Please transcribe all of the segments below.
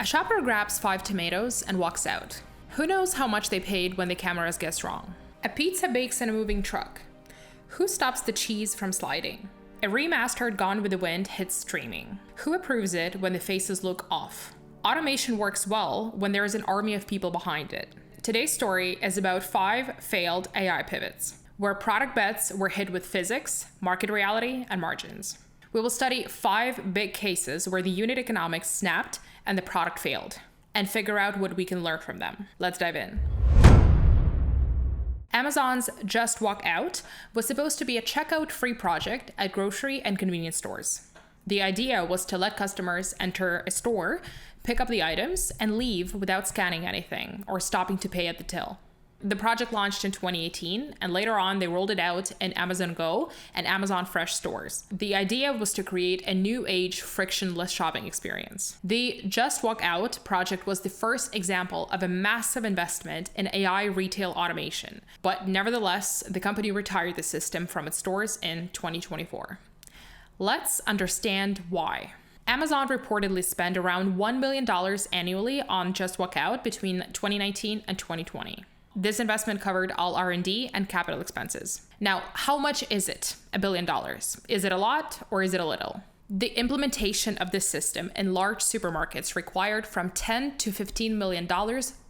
A shopper grabs 5 tomatoes and walks out. Who knows how much they paid when the cameras guessed wrong? A pizza bakes in a moving truck. Who stops the cheese from sliding? A remastered Gone with the Wind hits streaming. Who approves it when the faces look off? Automation works well when there is an army of people behind it. Today's story is about 5 failed AI pivots, where product bets were hit with physics, market reality, and margins. We will study 5 big cases where the unit economics snapped and the product failed, and figure out what we can learn from them. Let's dive in. Amazon's Just Walk Out was supposed to be a checkout-free project at grocery and convenience stores. The idea was to let customers enter a store, pick up the items, and leave without scanning anything or stopping to pay at the till. The project launched in 2018, and later on they rolled it out in Amazon Go and Amazon Fresh stores. The idea was to create a new age frictionless shopping experience. The Just Walk Out project was the first example of a massive investment in AI retail automation, but nevertheless, the company retired the system from its stores in 2024. Let's understand why. Amazon reportedly spent around $1 billion annually on Just Walk Out between 2019 and 2020. This investment covered all R&D and capital expenses. Now, how much is it? $1 billion. Is it a lot or is it a little? The implementation of this system in large supermarkets required from $10 to $15 million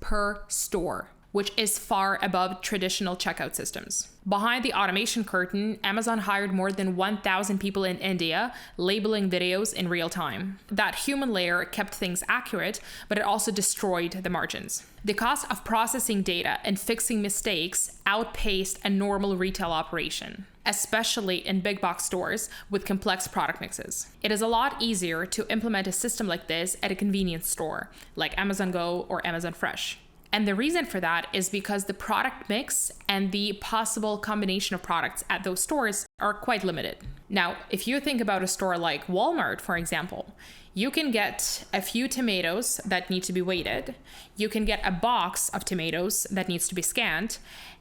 per store, which is far above traditional checkout systems. Behind the automation curtain, Amazon hired more than 1,000 people in India, labeling videos in real time. That human layer kept things accurate, but it also destroyed the margins. The cost of processing data and fixing mistakes outpaced a normal retail operation, especially in big box stores with complex product mixes. It is a lot easier to implement a system like this at a convenience store, like Amazon Go or Amazon Fresh. And the reason for that is because the product mix and the possible combination of products at those stores are quite limited. Now, if you think about a store like Walmart, for example, you can get a few tomatoes that need to be weighted, you can get a box of tomatoes that needs to be scanned,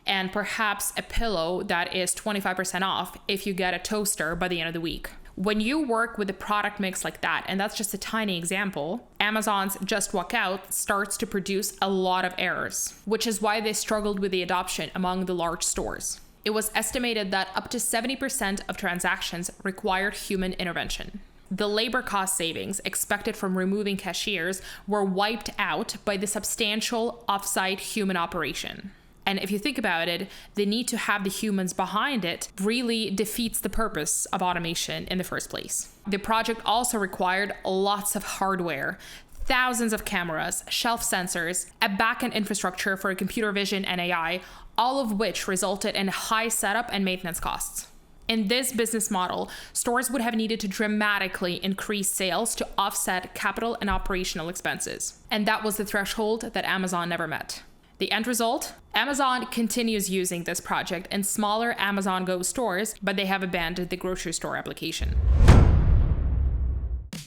and perhaps a pillow that is 25% off if you get a toaster by the end of the week. When you work with a product mix like that, and that's just a tiny example, Amazon's Just Walk Out starts to produce a lot of errors, which is why they struggled with the adoption among the large stores. It was estimated that up to 70% of transactions required human intervention. The labor cost savings expected from removing cashiers were wiped out by the substantial off-site human operation. And if you think about it, the need to have the humans behind it really defeats the purpose of automation in the first place. The project also required lots of hardware, thousands of cameras, shelf sensors, a backend infrastructure for computer vision and AI, all of which resulted in high setup and maintenance costs. In this business model, stores would have needed to dramatically increase sales to offset capital and operational expenses. And that was the threshold that Amazon never met. The end result? Amazon continues using this project in smaller Amazon Go stores, but they have abandoned the grocery store application.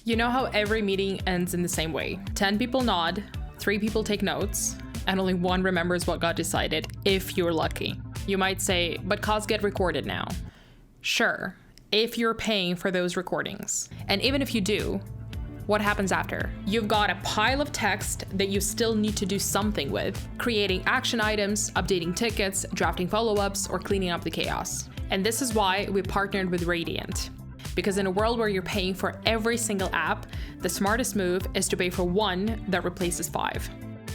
You know how every meeting ends in the same way? 10 people nod, 3 people take notes, and only 1 remembers what got decided, if you're lucky. You might say, but calls get recorded now. Sure, if you're paying for those recordings. And even if you do, what happens after? You've got a pile of text that you still need to do something with, creating action items, updating tickets, drafting follow-ups, or cleaning up the chaos. And this is why we partnered with Radiant. Because in a world where you're paying for every single app, the smartest move is to pay for one that replaces 5.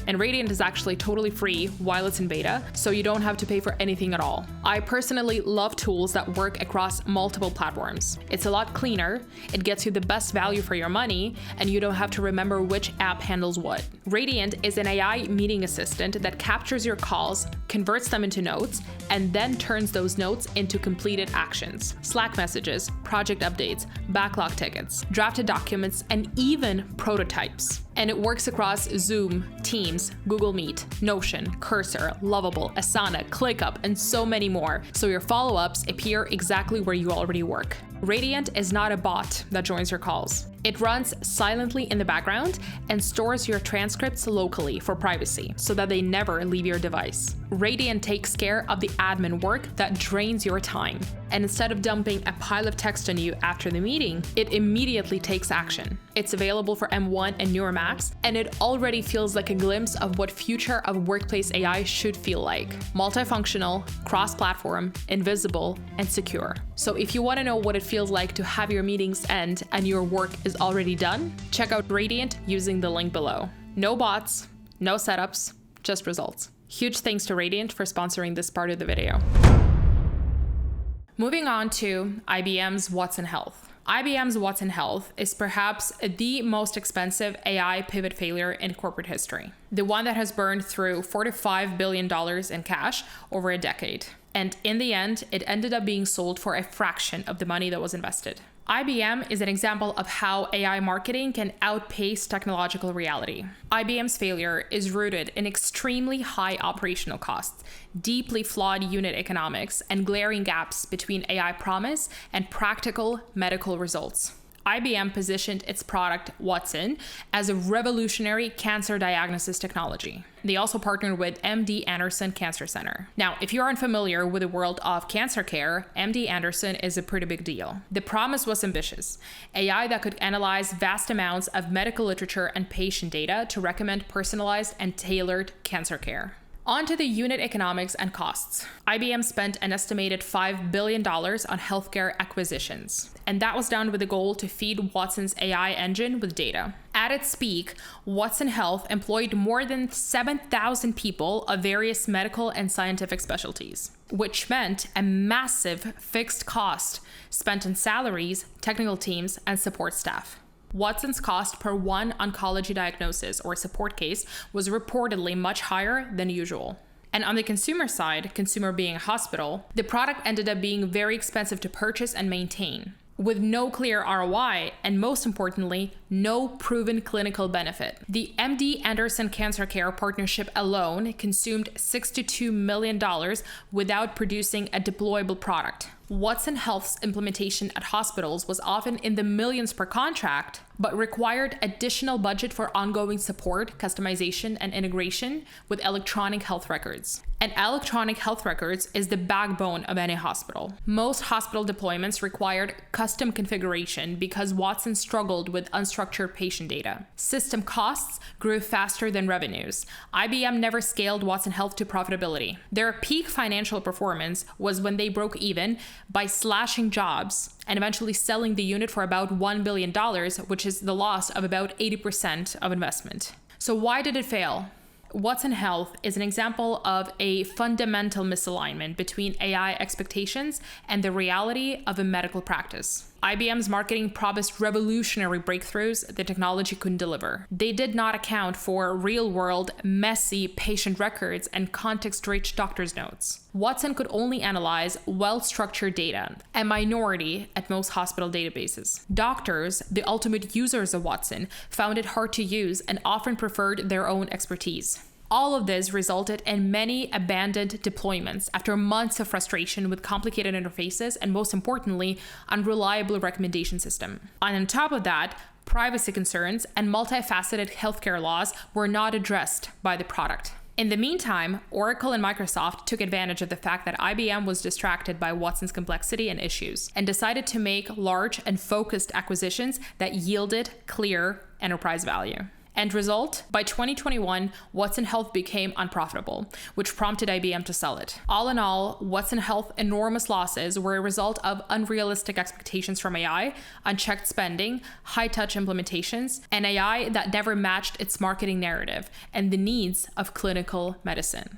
And Radiant is actually totally free while it's in beta, so you don't have to pay for anything at all. I personally love tools that work across multiple platforms. It's a lot cleaner, it gets you the best value for your money, and you don't have to remember which app handles what. Radiant is an AI meeting assistant that captures your calls, converts them into notes, and then turns those notes into completed actions. Slack messages, project updates, backlog tickets, drafted documents, and even prototypes. And it works across Zoom, Teams, Google Meet, Notion, Cursor, Lovable, Asana, ClickUp, and so many more, so your follow-ups appear exactly where you already work. Radiant is not a bot that joins your calls. It runs silently in the background and stores your transcripts locally for privacy so that they never leave your device. Radiant takes care of the admin work that drains your time. And instead of dumping a pile of text on you after the meeting, it immediately takes action. It's available for M1 and newer Macs, and it already feels like a glimpse of what future of workplace AI should feel like. Multifunctional, cross-platform, invisible, and secure. So if you want to know what it feels like to have your meetings end and your work is already done, check out Radiant using the link below. No bots, no setups, just results. Huge thanks to Radiant for sponsoring this part of the video. Moving on to IBM's Watson Health. IBM's Watson Health is perhaps the most expensive AI pivot failure in corporate history. The one that has burned through $45 billion in cash over a decade. And in the end, it ended up being sold for a fraction of the money that was invested. IBM is an example of how AI marketing can outpace technological reality. IBM's failure is rooted in extremely high operational costs, deeply flawed unit economics, and glaring gaps between AI promise and practical medical results. IBM positioned its product, Watson, as a revolutionary cancer diagnosis technology. They also partnered with MD Anderson Cancer Center. Now, if you aren't familiar with the world of cancer care, MD Anderson is a pretty big deal. The promise was ambitious: AI that could analyze vast amounts of medical literature and patient data to recommend personalized and tailored cancer care. On to the unit economics and costs. IBM spent an estimated $5 billion on healthcare acquisitions, and that was done with the goal to feed Watson's AI engine with data. At its peak, Watson Health employed more than 7,000 people of various medical and scientific specialties, which meant a massive fixed cost spent on salaries, technical teams, and support staff. Watson's cost per one oncology diagnosis or support case was reportedly much higher than usual. And on the consumer side, consumer being a hospital, the product ended up being very expensive to purchase and maintain, with no clear ROI and, most importantly, no proven clinical benefit. The MD Anderson Cancer Care partnership alone consumed $62 million without producing a deployable product. Watson Health's implementation at hospitals was often in the millions per contract, but required additional budget for ongoing support, customization, and integration with electronic health records. And electronic health records is the backbone of any hospital. Most hospital deployments required custom configuration because Watson struggled with unstructured patient data. System costs grew faster than revenues. IBM never scaled Watson Health to profitability. Their peak financial performance was when they broke even by slashing jobs and eventually selling the unit for about $1 billion, which is the loss of about 80% of investment. So why did it fail? Watson Health is an example of a fundamental misalignment between AI expectations and the reality of a medical practice. IBM's marketing promised revolutionary breakthroughs the technology couldn't deliver. They did not account for real-world, messy patient records and context-rich doctor's notes. Watson could only analyze well-structured data, a minority at most hospital databases. Doctors, the ultimate users of Watson, found it hard to use and often preferred their own expertise. All of this resulted in many abandoned deployments after months of frustration with complicated interfaces and, most importantly, unreliable recommendation system. And on top of that, privacy concerns and multifaceted healthcare laws were not addressed by the product. In the meantime, Oracle and Microsoft took advantage of the fact that IBM was distracted by Watson's complexity and issues and decided to make large and focused acquisitions that yielded clear enterprise value. End result, by 2021, Watson Health became unprofitable, which prompted IBM to sell it. All in all, Watson Health's enormous losses were a result of unrealistic expectations from AI, unchecked spending, high-touch implementations, and AI that never matched its marketing narrative and the needs of clinical medicine.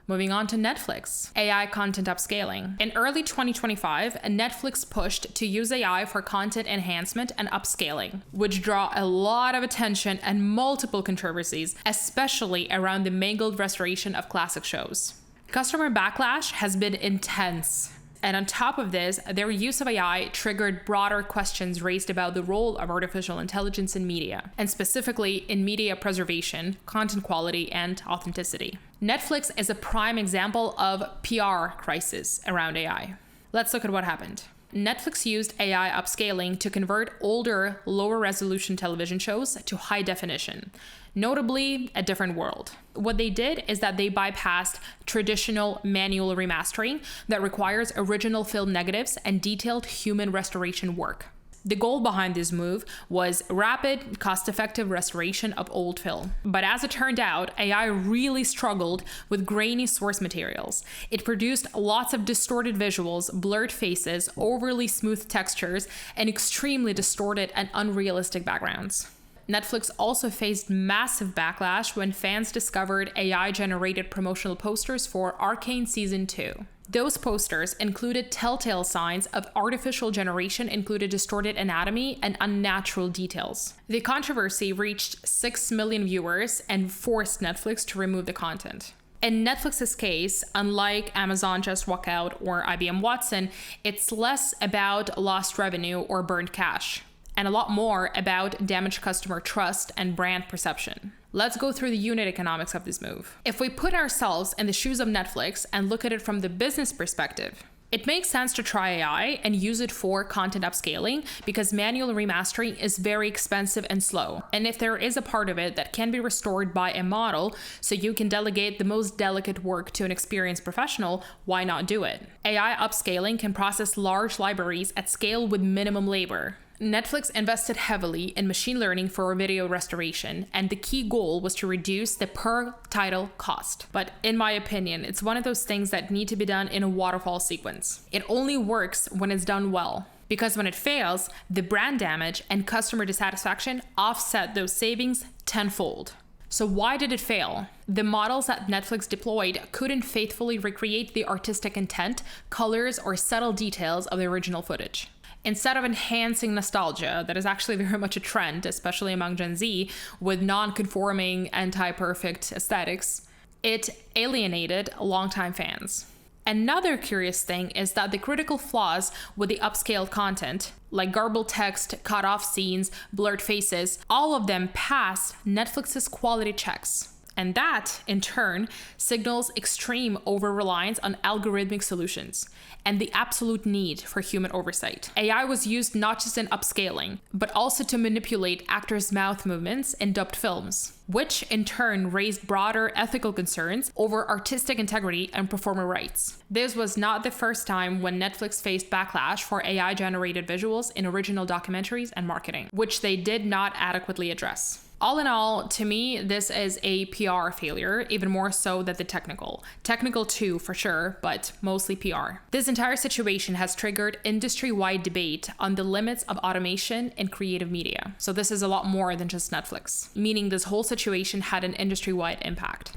Moving on to Netflix, AI content upscaling. In early 2025, Netflix pushed to use AI for content enhancement and upscaling, which draw a lot of attention and multiple controversies, especially around the mangled restoration of classic shows. Customer backlash has been intense. And on top of this, their use of AI triggered broader questions raised about the role of artificial intelligence in media, and specifically in media preservation, content quality, and authenticity. Netflix is a prime example of PR crisis around AI. Let's look at what happened. Netflix used AI upscaling to convert older, lower resolution television shows to high definition, notably A Different World. What they did is that they bypassed traditional manual remastering that requires original film negatives and detailed human restoration work. The goal behind this move was rapid, cost-effective restoration of old film. But as it turned out, AI really struggled with grainy source materials. It produced lots of distorted visuals, blurred faces, overly smooth textures, and extremely distorted and unrealistic backgrounds. Netflix also faced massive backlash when fans discovered AI-generated promotional posters for Arcane Season 2. Those posters included telltale signs of artificial generation, included distorted anatomy and unnatural details. The controversy reached 6 million viewers and forced Netflix to remove the content. In Netflix's case, unlike Amazon Just Walk Out or IBM Watson, it's less about lost revenue or burned cash, and a lot more about damaged customer trust and brand perception. Let's go through the unit economics of this move. If we put ourselves in the shoes of Netflix and look at it from the business perspective, it makes sense to try AI and use it for content upscaling because manual remastering is very expensive and slow. And if there is a part of it that can be restored by a model so you can delegate the most delicate work to an experienced professional, why not do it? AI upscaling can process large libraries at scale with minimum labor. Netflix invested heavily in machine learning for video restoration, and the key goal was to reduce the per title cost. But in my opinion, it's one of those things that need to be done in a waterfall sequence. It only works when it's done well, because when it fails, the brand damage and customer dissatisfaction offset those savings tenfold. So why did it fail? The models that Netflix deployed couldn't faithfully recreate the artistic intent, colors, or subtle details of the original footage. Instead of enhancing nostalgia, that is actually very much a trend, especially among Gen Z, with non-conforming, anti-perfect aesthetics, it alienated longtime fans. Another curious thing is that the critical flaws with the upscaled content, like garbled text, cut-off scenes, blurred faces, all of them pass Netflix's quality checks. And that, in turn, signals extreme over-reliance on algorithmic solutions and the absolute need for human oversight. AI was used not just in upscaling, but also to manipulate actors' mouth movements in dubbed films, which in turn raised broader ethical concerns over artistic integrity and performer rights. This was not the first time when Netflix faced backlash for AI-generated visuals in original documentaries and marketing, which they did not adequately address. All in all, to me, this is a PR failure, even more so than the technical. Technical too, for sure, but mostly PR. This entire situation has triggered industry-wide debate on the limits of automation in creative media. So this is a lot more than just Netflix, meaning this whole situation had an industry-wide impact.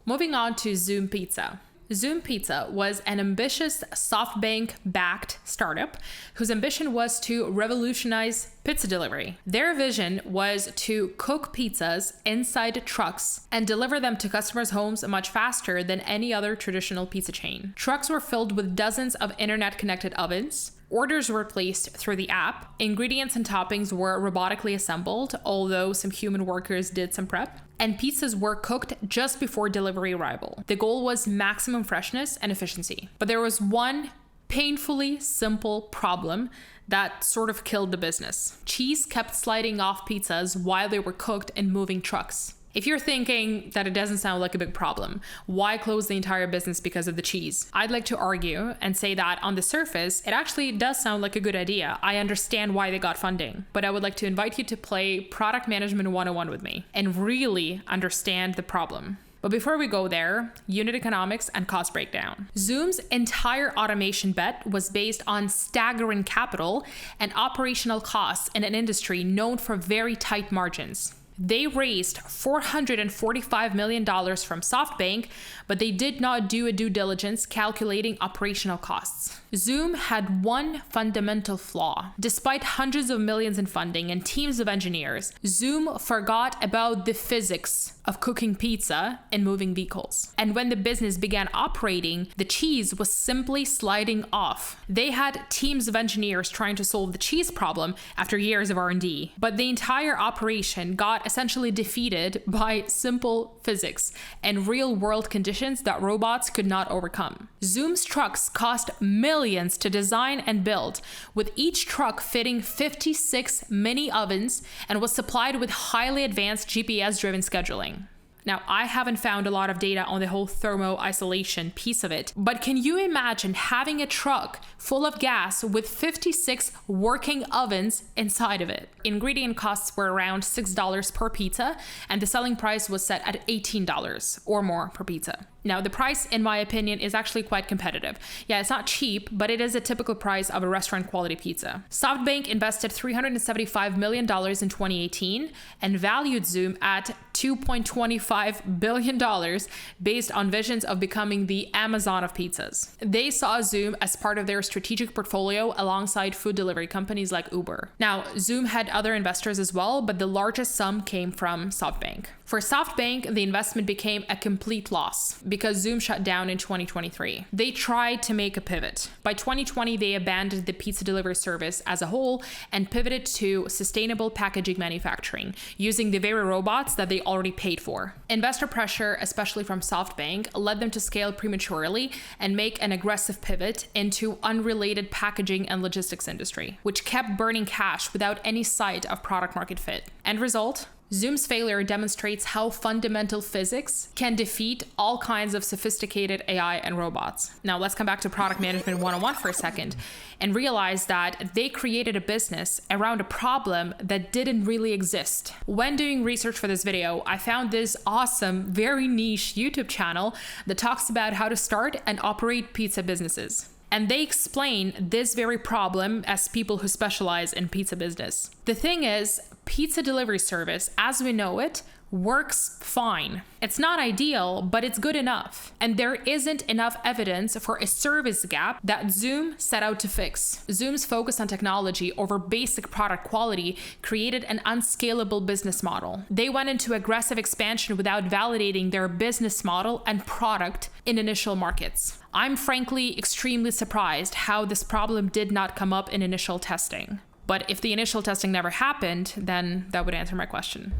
Moving on to Zoom Pizza. Zoom Pizza was an ambitious SoftBank-backed startup whose ambition was to revolutionize pizza delivery. Their vision was to cook pizzas inside trucks and deliver them to customers' homes much faster than any other traditional pizza chain. Trucks were filled with dozens of internet-connected ovens. Orders were placed through the app. Ingredients and toppings were robotically assembled, although some human workers did some prep. And pizzas were cooked just before delivery arrival. The goal was maximum freshness and efficiency. But there was one painfully simple problem that sort of killed the business. Cheese kept sliding off pizzas while they were cooked in moving trucks. If you're thinking that it doesn't sound like a big problem, why close the entire business because of the cheese? I'd like to argue and say that on the surface, it actually does sound like a good idea. I understand why they got funding, but I would like to invite you to play Product Management 101 with me and really understand the problem. But before we go there, unit economics and cost breakdown. Zoom's entire automation bet was based on staggering capital and operational costs in an industry known for very tight margins. They raised $445 million from SoftBank, but they did not do a due diligence calculating operational costs. Zoom had one fundamental flaw. Despite hundreds of millions in funding and teams of engineers, Zoom forgot about the physics of cooking pizza and moving vehicles. And when the business began operating, the cheese was simply sliding off. They had teams of engineers trying to solve the cheese problem after years of R&D, but the entire operation got a essentially defeated by simple physics and real-world conditions that robots could not overcome. Zoom's trucks cost millions to design and build, with each truck fitting 56 mini ovens and was supplied with highly advanced GPS-driven scheduling. Now, I haven't found a lot of data on the whole thermo isolation piece of it, but can you imagine having a truck full of gas with 56 working ovens inside of it? Ingredient costs were around $6 per pizza, and the selling price was set at $18 or more per pizza. Now, the price, in my opinion, is actually quite competitive. Yeah, it's not cheap, but it is a typical price of a restaurant quality pizza. SoftBank invested $375 million in 2018 and valued Zoom at $2.25 billion based on visions of becoming the Amazon of pizzas. They saw Zoom as part of their strategic portfolio alongside food delivery companies like Uber. Now, Zoom had other investors as well, but the largest sum came from SoftBank. For SoftBank, the investment became a complete loss because Zoom shut down in 2023. They tried to make a pivot. By 2020, they abandoned the pizza delivery service as a whole and pivoted to sustainable packaging manufacturing, using the very robots that they already paid for. Investor pressure, especially from SoftBank, led them to scale prematurely and make an aggressive pivot into unrelated packaging and logistics industry, which kept burning cash without any sight of product market fit. End result? Zoom's failure demonstrates how fundamental physics can defeat all kinds of sophisticated AI and robots. Now let's come back to Product Management 101 for a second and realize that they created a business around a problem that didn't really exist. When doing research for this video, I found this awesome, very niche YouTube channel that talks about how to start and operate pizza businesses. And they explain this very problem as people who specialize in pizza business. The thing is, pizza delivery service, as we know it, works fine. It's not ideal, but it's good enough. And there isn't enough evidence for a service gap that Zoom set out to fix. Zoom's focus on technology over basic product quality created an unscalable business model. They went into aggressive expansion without validating their business model and product in initial markets. I'm frankly extremely surprised how this problem did not come up in initial testing. But if the initial testing never happened, then that would answer my question.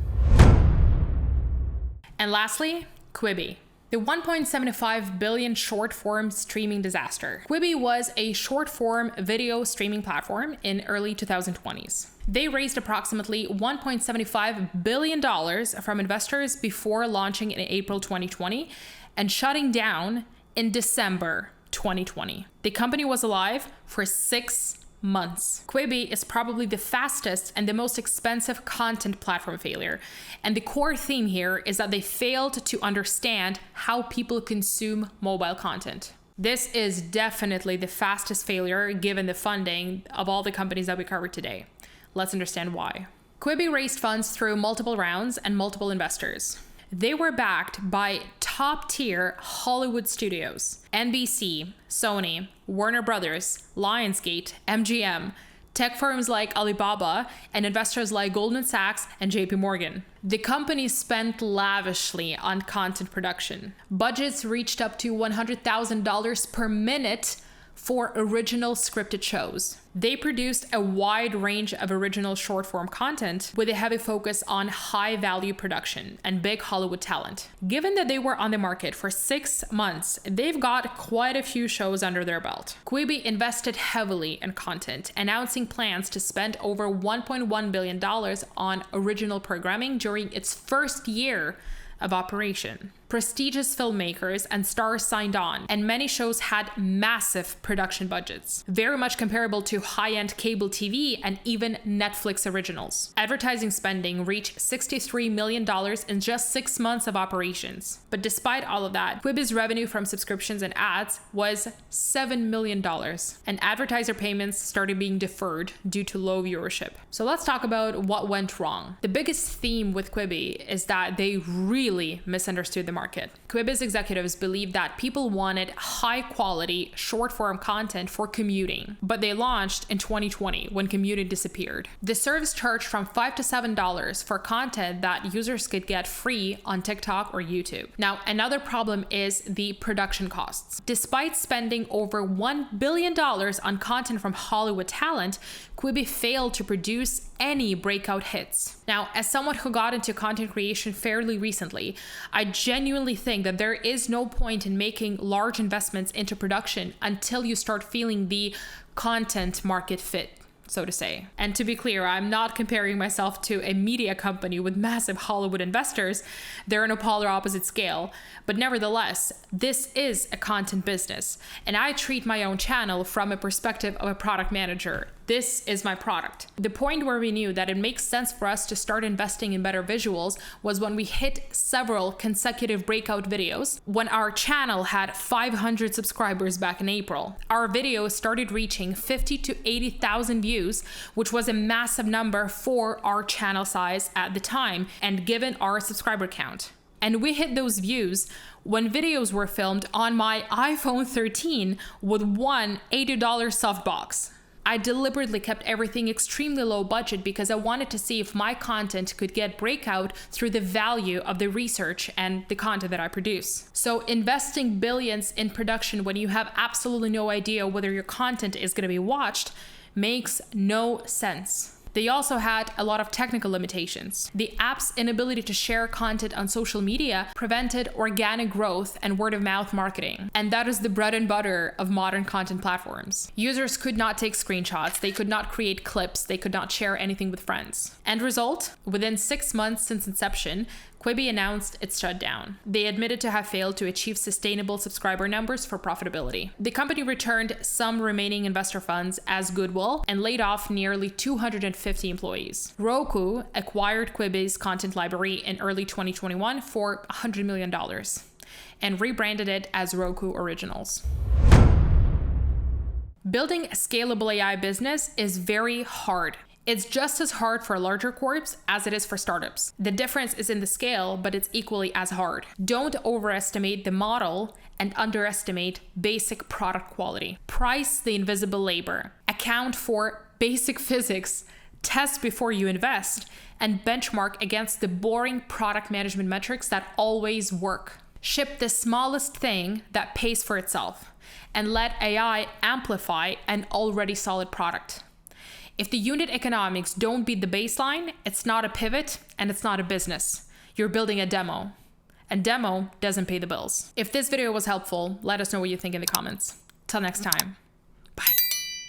And lastly, Quibi, the $1.75 billion short-form streaming disaster. Quibi was a short-form video streaming platform in early 2020s. They raised approximately $1.75 billion from investors before launching in April 2020 and shutting down in December 2020. The company was alive for 6 months. Quibi is probably the fastest and the most expensive content platform failure. And the core theme here is that they failed to understand how people consume mobile content. This is definitely the fastest failure given the funding of all the companies that we covered today. Let's understand why. Quibi raised funds through multiple rounds and multiple investors. They were backed by top-tier Hollywood studios, NBC, Sony, Warner Brothers, Lionsgate, MGM, tech firms like Alibaba, and investors like Goldman Sachs and JP Morgan. The company spent lavishly on content production. Budgets reached up to $100,000 per minute for original scripted shows. They produced a wide range of original short-form content with a heavy focus on high-value production and big Hollywood talent. Given that they were on the market for 6 months, they've got quite a few shows under their belt. Quibi invested heavily in content, announcing plans to spend over $1.1 billion on original programming during its first year of operation. Prestigious filmmakers and stars signed on, and many shows had massive production budgets, very much comparable to high-end cable TV and even Netflix originals. Advertising spending reached $63 million in just 6 months of operations. But despite all of that, Quibi's revenue from subscriptions and ads was $7 million, and advertiser payments started being deferred due to low viewership. So let's talk about what went wrong. The biggest theme with Quibi is that they really misunderstood the market. Quibi's executives believed that people wanted high-quality, short-form content for commuting, but they launched in 2020 when commuting disappeared. The service charged from $5 to $7 for content that users could get free on TikTok or YouTube. Now, another problem is the production costs. Despite spending over $1 billion on content from Hollywood talent, Quibi failed to produce any breakout hits. Now, as someone who got into content creation fairly recently, I genuinely think that there is no point in making large investments into production until you start feeling the content market fit, so to say. And to be clear, I'm not comparing myself to a media company with massive Hollywood investors. They're on a polar opposite scale. But nevertheless, this is a content business. And I treat my own channel from a perspective of a product manager. This is my product. The point where we knew that it makes sense for us to start investing in better visuals was when we hit several consecutive breakout videos. When our channel had 500 subscribers back in April, our videos started reaching 50 to 80,000 views, which was a massive number for our channel size at the time and given our subscriber count. And we hit those views when videos were filmed on my iPhone 13 with one $80 softbox. I deliberately kept everything extremely low budget because I wanted to see if my content could get breakout through the value of the research and the content that I produce. So investing billions in production when you have absolutely no idea whether your content is going to be watched makes no sense. They also had a lot of technical limitations. The app's inability to share content on social media prevented organic growth and word-of-mouth marketing. And that is the bread and butter of modern content platforms. Users could not take screenshots, they could not create clips, they could not share anything with friends. End result, within 6 months since inception, Quibi announced its shutdown. They admitted to have failed to achieve sustainable subscriber numbers for profitability. The company returned some remaining investor funds as goodwill and laid off nearly 250 employees. Roku acquired Quibi's content library in early 2021 for $100 million and rebranded it as Roku Originals. Building a scalable AI business is very hard. It's just as hard for larger corps as it is for startups. The difference is in the scale, but it's equally as hard. Don't overestimate the model and underestimate basic product quality. Price the invisible labor. Account for basic physics. Test before you invest, and benchmark against the boring product management metrics that always work. Ship the smallest thing that pays for itself, and let AI amplify an already solid product. If the unit economics don't beat the baseline, it's not a pivot and it's not a business. You're building a demo, and demo doesn't pay the bills. If this video was helpful, let us know what you think in the comments. Till next time.